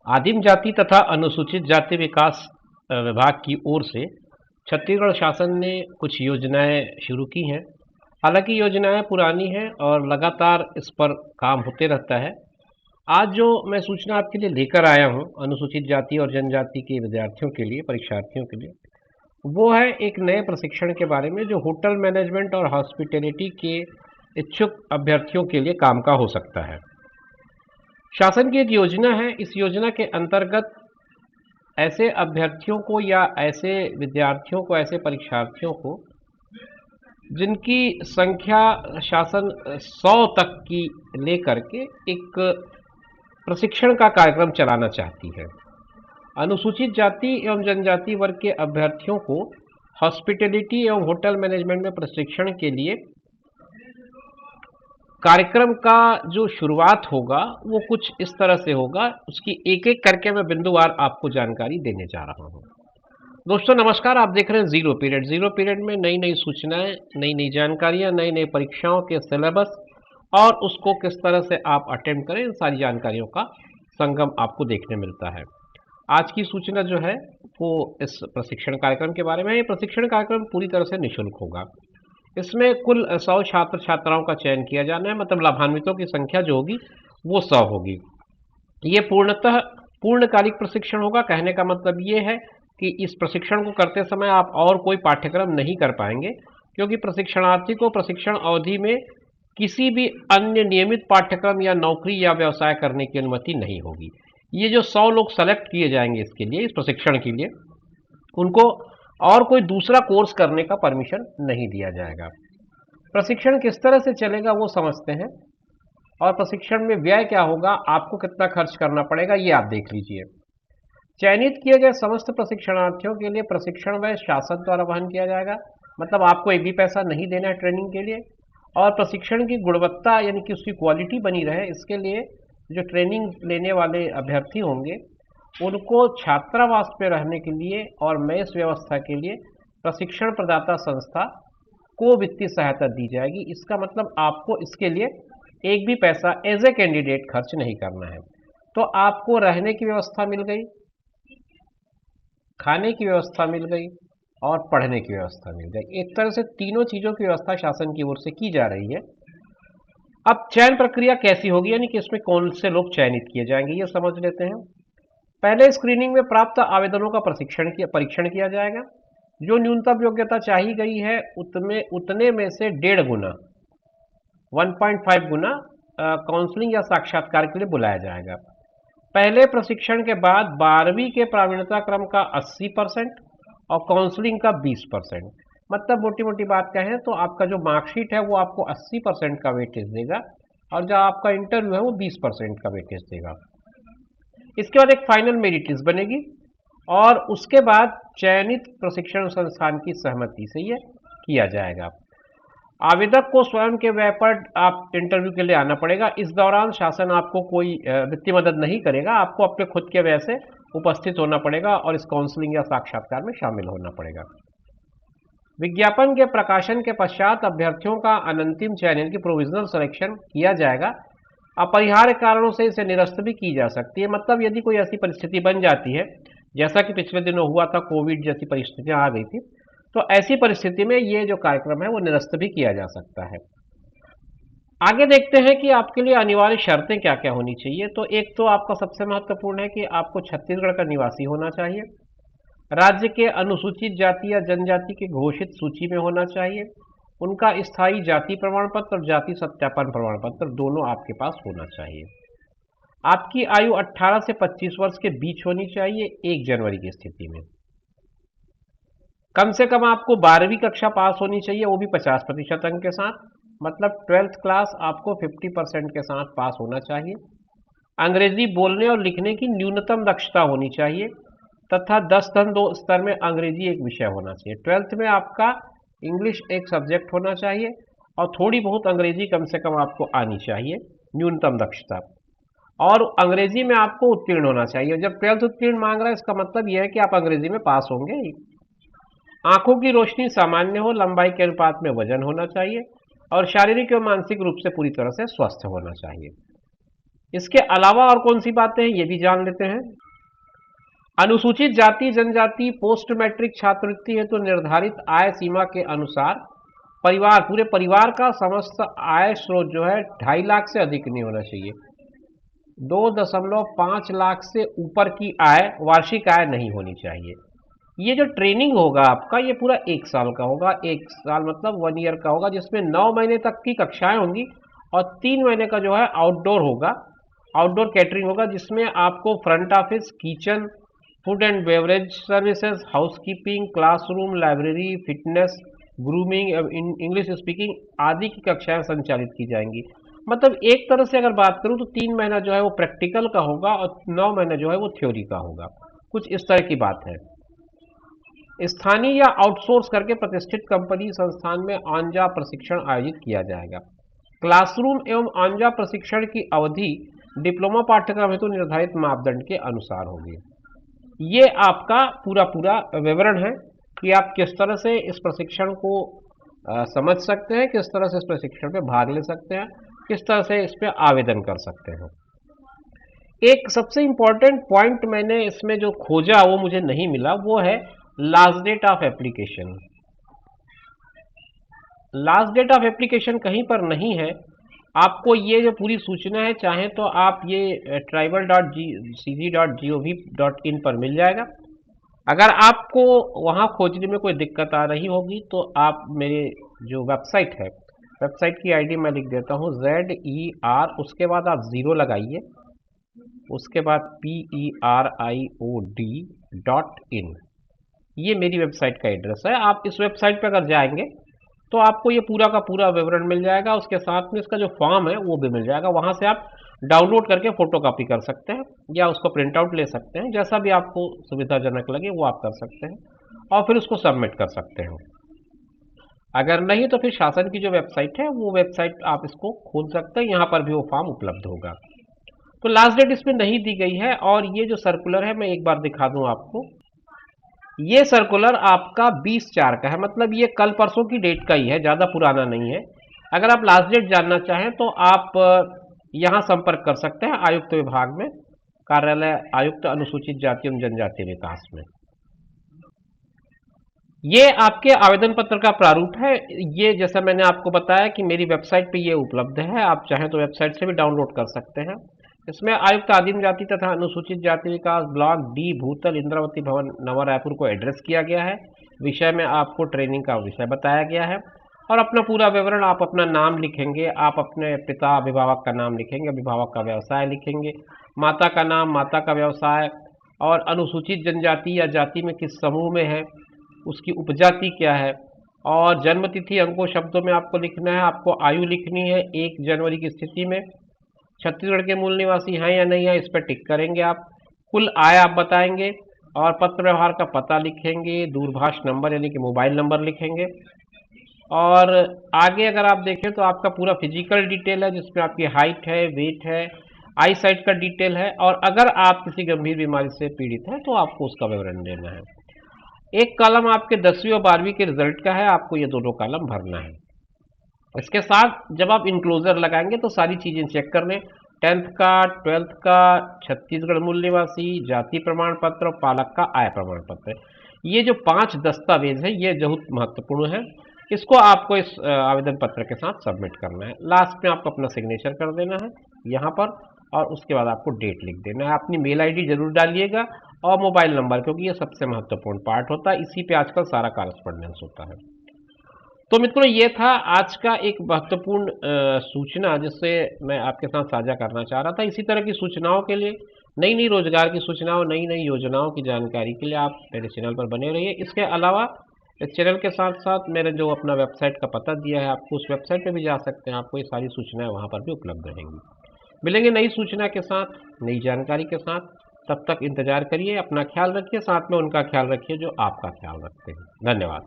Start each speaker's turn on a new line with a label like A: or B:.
A: आदिम जाति तथा अनुसूचित जाति विकास विभाग की ओर से छत्तीसगढ़ शासन ने कुछ योजनाएं शुरू की हैं। हालांकि योजनाएं पुरानी हैं और लगातार इस पर काम होते रहता है। आज जो मैं सूचना आपके लिए लेकर आया हूं अनुसूचित जाति और जनजाति के विद्यार्थियों के लिए, परीक्षार्थियों के लिए, वो है एक नए प्रशिक्षण के बारे में जो होटल मैनेजमेंट और हॉस्पिटैलिटी के इच्छुक अभ्यर्थियों के लिए काम का हो सकता है। शासन की एक योजना है। इस योजना के अंतर्गत ऐसे अभ्यर्थियों को या ऐसे विद्यार्थियों को, ऐसे परीक्षार्थियों को जिनकी संख्या शासन 100 तक की लेकर के एक प्रशिक्षण का कार्यक्रम चलाना चाहती है। अनुसूचित जाति एवं जनजाति वर्ग के अभ्यर्थियों को हॉस्पिटैलिटी एवं होटल मैनेजमेंट में प्रशिक्षण के लिए कार्यक्रम का जो शुरुआत होगा वो कुछ इस तरह से होगा। उसकी एक एक करके मैं बिंदुवार आपको जानकारी देने जा रहा हूँ। दोस्तों नमस्कार, आप देख रहे हैं जीरो पीरियड। जीरो पीरियड में नई नई सूचनाएं, नई नई जानकारियां, नई नई परीक्षाओं के सिलेबस और उसको किस तरह से आप अटेम्प्ट करें, इन सारी जानकारियों का संगम आपको देखने मिलता है। आज की सूचना जो है वो इस प्रशिक्षण कार्यक्रम के बारे में है। ये प्रशिक्षण कार्यक्रम पूरी तरह से निःशुल्क होगा। इसमें कुल 100 छात्र छात्राओं का चयन किया जाना है, मतलब लाभान्वितों की संख्या जो होगी वो 100 होगी। ये पूर्णतः पूर्णकालिक प्रशिक्षण होगा। कहने का मतलब ये है कि इस प्रशिक्षण को करते समय आप और कोई पाठ्यक्रम नहीं कर पाएंगे, क्योंकि प्रशिक्षणार्थी को प्रशिक्षण अवधि में किसी भी अन्य नियमित पाठ्यक्रम या नौकरी या व्यवसाय करने की अनुमति नहीं होगी। ये जो 100 लोग सेलेक्ट किए जाएंगे इसके लिए, इस प्रशिक्षण के लिए, उनको और कोई दूसरा कोर्स करने का परमिशन नहीं दिया जाएगा। प्रशिक्षण किस तरह से चलेगा वो समझते हैं, और प्रशिक्षण में व्यय क्या होगा, आपको कितना खर्च करना पड़ेगा, ये आप देख लीजिए। चयनित किए गए समस्त प्रशिक्षणार्थियों के लिए प्रशिक्षण व्यय शासन द्वारा वहन किया जाएगा, मतलब आपको एक भी पैसा नहीं देना है ट्रेनिंग के लिए। और प्रशिक्षण की गुणवत्ता यानी कि उसकी क्वालिटी बनी रहे, इसके लिए जो ट्रेनिंग लेने वाले अभ्यर्थी होंगे उनको छात्रावास में रहने के लिए और मेस व्यवस्था के लिए प्रशिक्षण प्रदाता संस्था को वित्तीय सहायता दी जाएगी। इसका मतलब आपको इसके लिए एक भी पैसा एज ए कैंडिडेट खर्च नहीं करना है। तो आपको रहने की व्यवस्था मिल गई, खाने की व्यवस्था मिल गई और पढ़ने की व्यवस्था मिल गई। एक तरह से तीनों चीज़ों की व्यवस्था शासन की ओर से की जा रही है। अब चयन प्रक्रिया कैसी होगी, यानी कि इसमें कौन से लोग चयनित किए जाएंगे, ये समझ लेते हैं। पहले स्क्रीनिंग में प्राप्त आवेदनों का परीक्षण किया जाएगा। जो न्यूनतम योग्यता चाहिए गई है उतने में से 1.5 गुना 1.5 गुना काउंसलिंग या साक्षात्कार के लिए बुलाया जाएगा। पहले प्रशिक्षण के बाद 12वीं के प्रावीण्यता क्रम का 80% और काउंसलिंग का 20%, मतलब मोटी मोटी बात कहें तो आपका जो मार्कशीट है वो आपको 80% का वेटेज देगा और जो आपका इंटरव्यू है वो 20% का वेटेज देगा। इसके बाद एक फाइनल मेरिट लिस्ट बनेगी और उसके बाद चयनित प्रशिक्षण संस्थान की सहमति से ये किया जाएगा। आवेदक को स्वयं के व्यय पर आप इंटरव्यू के लिए आना पड़ेगा। इस दौरान शासन आपको कोई वित्तीय मदद नहीं करेगा, आपको अपने खुद के व्यय से उपस्थित होना पड़ेगा और इस काउंसलिंग या साक्षात्कार में शामिल होना पड़ेगा। विज्ञापन के प्रकाशन के पश्चात अभ्यर्थियों का अनंतिम चयन यानी कि प्रोविजनल सिलेक्शन किया जाएगा। अपरिहार्य कारणों से इसे निरस्त भी की जा सकती है, मतलब यदि कोई ऐसी परिस्थिति बन जाती है, जैसा कि पिछले दिनों हुआ था, कोविड जैसी परिस्थितियां आ गई थी, तो ऐसी परिस्थिति में ये जो कार्यक्रम है वो निरस्त भी किया जा सकता है। आगे देखते हैं कि आपके लिए अनिवार्य शर्तें क्या क्या होनी चाहिए। तो एक तो आपका सबसे महत्वपूर्ण है कि आपको छत्तीसगढ़ का निवासी होना चाहिए, राज्य के अनुसूचित जाति या जनजाति के घोषित सूची में होना चाहिए, उनका स्थायी जाति प्रमाण पत्र और जाति सत्यापन प्रमाण पत्र दोनों आपके पास होना चाहिए। आपकी आयु 18 से 25 वर्ष के बीच होनी चाहिए 1 जनवरी की स्थिति में। कम से कम आपको 12वीं कक्षा पास होनी चाहिए, वो भी 50% अंक के साथ, मतलब 12th क्लास आपको 50% के साथ पास होना चाहिए। अंग्रेजी बोलने और लिखने की न्यूनतम दक्षता होनी चाहिए तथा 10-2 स्तर में अंग्रेजी एक विषय होना चाहिए। 12th में आपका इंग्लिश एक सब्जेक्ट होना चाहिए और थोड़ी बहुत अंग्रेजी कम से कम आपको आनी चाहिए, न्यूनतम दक्षता, और अंग्रेजी में आपको उत्तीर्ण होना चाहिए। जब 12th उत्तीर्ण मांग रहा है इसका मतलब यह है कि आप अंग्रेजी में पास होंगे। आंखों की रोशनी सामान्य हो, लंबाई के अनुपात में वजन होना चाहिए और शारीरिक एवं मानसिक रूप से पूरी तरह से स्वस्थ होना चाहिए। इसके अलावा और कौन सी बातें हैं ये भी जान लेते हैं। अनुसूचित जाति जनजाति पोस्ट मैट्रिक छात्रवृत्ति हेतु निर्धारित आय सीमा के अनुसार परिवार, पूरे परिवार का समस्त आय स्रोत जो है 2.5 लाख से अधिक नहीं होना चाहिए। 2.5 लाख से ऊपर की आय, वार्षिक आय नहीं होनी चाहिए। ये जो ट्रेनिंग होगा आपका, ये पूरा 1 साल का होगा। 1 साल मतलब 1 ईयर का होगा, जिसमें 9 महीने तक की कक्षाएं होंगी और 3 महीने का जो है आउटडोर होगा, आउटडोर कैटरिंग होगा, जिसमें आपको front office, kitchen, food and beverage services, housekeeping, classroom, library, fitness, grooming, English speaking आदि की कक्षाएं संचालित की जाएंगी। मतलब एक तरह से अगर बात करूं तो 3 महीना जो है वो प्रैक्टिकल का होगा और 9 महीना जो है वो थ्योरी का होगा। कुछ इस तरह की बात है। स्थानीय या आउटसोर्स करके प्रतिष्ठित कंपनी संस्थान में ऑन जॉब प्रशिक्षण आयोजित किया जाएगा। क्लासरूम एवं ऑन जॉब प्रशिक्षण की अवधि डिप्लोमा पाठ्यक्रम हेतु निर्धारित मापदंड के अनुसार होगी। ये आपका पूरा विवरण है कि आप किस तरह से इस प्रशिक्षण को समझ सकते हैं, किस तरह से इस प्रशिक्षण पे भाग ले सकते हैं, किस तरह से इस पे आवेदन कर सकते हैं। एक सबसे इम्पॉर्टेंट पॉइंट मैंने इसमें जो खोजा वो मुझे नहीं मिला, वो है last date of application. Last date of application कहीं पर नहीं है। आपको ये जो पूरी सूचना है, चाहे तो आप ये tribal.cg.gov.in पर मिल जाएगा। अगर आपको वहाँ खोजने में कोई दिक्कत आ रही होगी तो आप मेरे जो वेबसाइट है, वेबसाइट की आईडी मैं लिख देता हूँ, ZER, उसके बाद आप 0 लगाइए, उसके बाद PERIOD.in, ये मेरी वेबसाइट का एड्रेस है। आप इस वेबसाइट पर अगर जाएंगे तो आपको ये पूरा का पूरा विवरण मिल जाएगा। उसके साथ में इसका जो फॉर्म है वो भी मिल जाएगा। वहाँ से आप डाउनलोड करके फोटो कॉपी कर सकते हैं या उसको प्रिंट आउट ले सकते हैं, जैसा भी आपको सुविधाजनक लगे वो आप कर सकते हैं और फिर उसको सबमिट कर सकते हैं। अगर नहीं तो फिर शासन की जो वेबसाइट है वो वेबसाइट आप इसको खोल सकते हैं, यहाँ पर भी वो फॉर्म उपलब्ध होगा। तो लास्ट डेट इसमें नहीं दी गई है। और ये जो सर्कुलर है मैं एक बार दिखा दूं आपको। ये सर्कुलर आपका 20/4 का है, मतलब ये कल परसों की डेट का ही है, ज़्यादा पुराना नहीं है। अगर आप लास्ट डेट जानना चाहें तो आप यहाँ संपर्क कर सकते हैं आयुक्त विभाग में, कार्यालय आयुक्त अनुसूचित जाति एवं जनजाति विकास में। ये आपके आवेदन पत्र का प्रारूप है। ये जैसा मैंने आपको बताया कि मेरी वेबसाइट पे ये उपलब्ध है, आप चाहें तो वेबसाइट से भी डाउनलोड कर सकते हैं। इसमें आयुक्त आदिम जाति तथा अनुसूचित जाति विकास, ब्लॉक डी, भूतल, इंद्रावती भवन, नवा रायपुर को एड्रेस किया गया है। विषय में आपको ट्रेनिंग का विषय बताया गया है और अपना पूरा विवरण, आप अपना नाम लिखेंगे, आप अपने पिता अभिभावक का नाम लिखेंगे, अभिभावक का व्यवसाय लिखेंगे, माता का नाम, माता का व्यवसाय, और अनुसूचित जनजाति या जाति में किस समूह में है, उसकी उपजाति क्या है, और जन्म तिथि अंकों शब्दों में आपको लिखना है। आपको आयु लिखनी है 1 जनवरी की स्थिति में। छत्तीसगढ़ के मूल निवासी हैं या नहीं है, इस पर टिक करेंगे आप। कुल आय आप बताएंगे और पत्र व्यवहार का पता लिखेंगे, दूरभाष नंबर यानी कि मोबाइल नंबर लिखेंगे। और आगे अगर आप देखें तो आपका पूरा फिजिकल डिटेल है, जिसमें आपकी हाइट है, वेट है, आई साइट का डिटेल है, और अगर आप किसी गंभीर बीमारी से पीड़ित हैं तो आपको उसका विवरण देना है। एक कॉलम आपके 10वीं और 12वीं के रिजल्ट का है, आपको ये दोनों कॉलम भरना है। इसके साथ जब आप इनक्लोजर लगाएंगे तो सारी चीज़ें चेक कर लें, 10th का, 12th का, छत्तीसगढ़ मूल निवासी, जाति प्रमाण पत्र, पालक का आय प्रमाण पत्र। ये जो 5 दस्तावेज है ये बहुत महत्वपूर्ण है। इसको आपको इस आवेदन पत्र के साथ सबमिट करना है। लास्ट में आपको अपना सिग्नेचर कर देना है यहाँ पर, और उसके बाद आपको डेट लिख देना है। अपनी मेल आईडी जरूर डालिएगा और मोबाइल नंबर, क्योंकि ये सबसे महत्वपूर्ण पार्ट होता है, इसी पे आजकल सारा कॉरेस्पॉन्डेंस होता है। तो मित्रों, ये था आज का एक महत्वपूर्ण सूचना जिससे मैं आपके साथ साझा करना चाह रहा था। इसी तरह की सूचनाओं के लिए, नई नई रोजगार की सूचनाओं, नई नई योजनाओं की जानकारी के लिए आप मेरे चैनल पर बने रहिए। इसके अलावा इस चैनल के साथ साथ मैंने जो अपना वेबसाइट का पता दिया है आपको, उस वेबसाइट पर भी जा सकते हैं, आपको ये सारी सूचनाएं वहाँ पर भी उपलब्ध रहेंगी। मिलेंगे नई सूचना के साथ, नई जानकारी के साथ। तब तक इंतजार करिए, अपना ख्याल रखिए, साथ में उनका ख्याल रखिए जो आपका ख्याल रखते हैं। धन्यवाद।